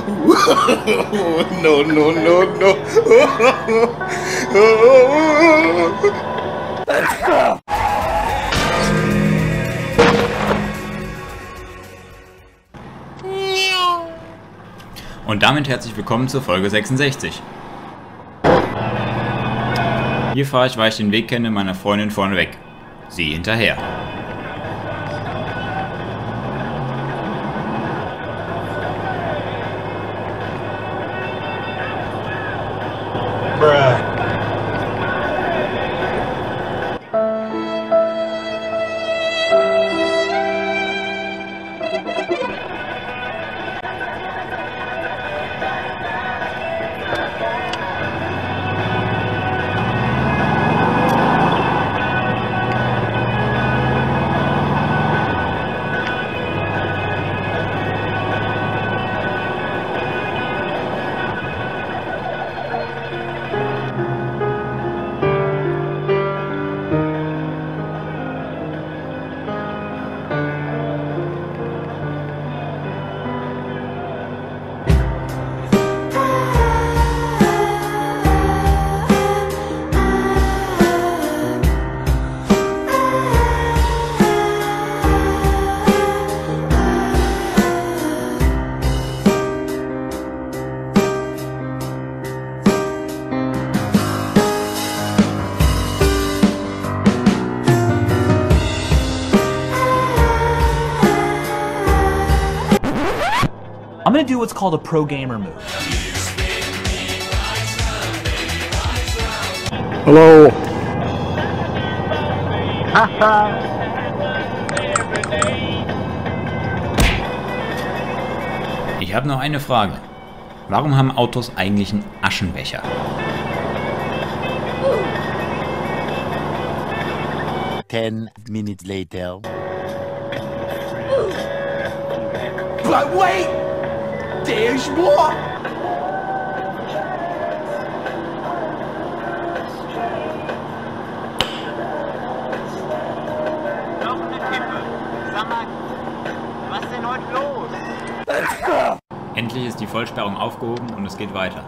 No, no, no, no. Und damit herzlich willkommen zur Folge 66. Hier fahre ich, weil ich den Weg kenne, meiner Freundin vorneweg. Sie hinterher. I'm gonna do what's called a pro gamer move. Hello. Ich habe noch eine Frage. Warum haben Autos eigentlich einen Aschenbecher? Ten minutes later. But wait! There's more! Noch eine Kippe. Sag mal, was ist denn heute los? Endlich ist die Vollsperrung aufgehoben und es geht weiter.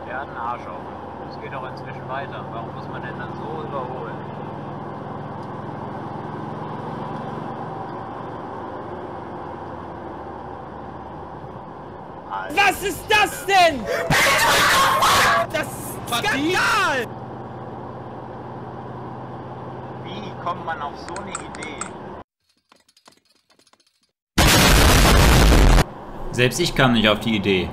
Der hat einen Arsch auf. Es geht doch inzwischen weiter. Warum muss man denn dann so überholen? Alter. Was ist das denn? Das ist Skandal! Wie kommt man auf so eine Idee? Selbst ich kam nicht auf die Idee.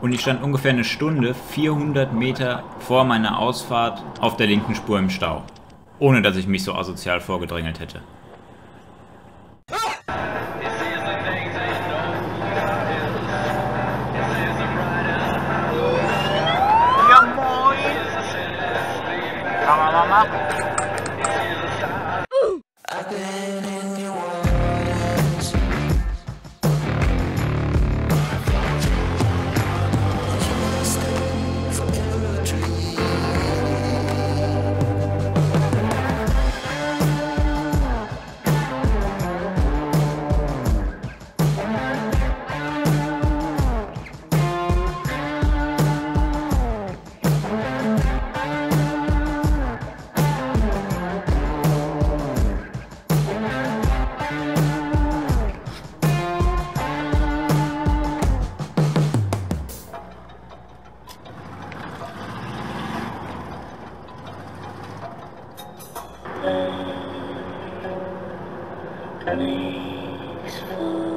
Und ich stand ungefähr eine Stunde 400 Meter vor meiner Ausfahrt auf der linken Spur im Stau. Ohne dass ich mich so asozial vorgedrängelt hätte. Ja moin! Kann man mal machen. Please.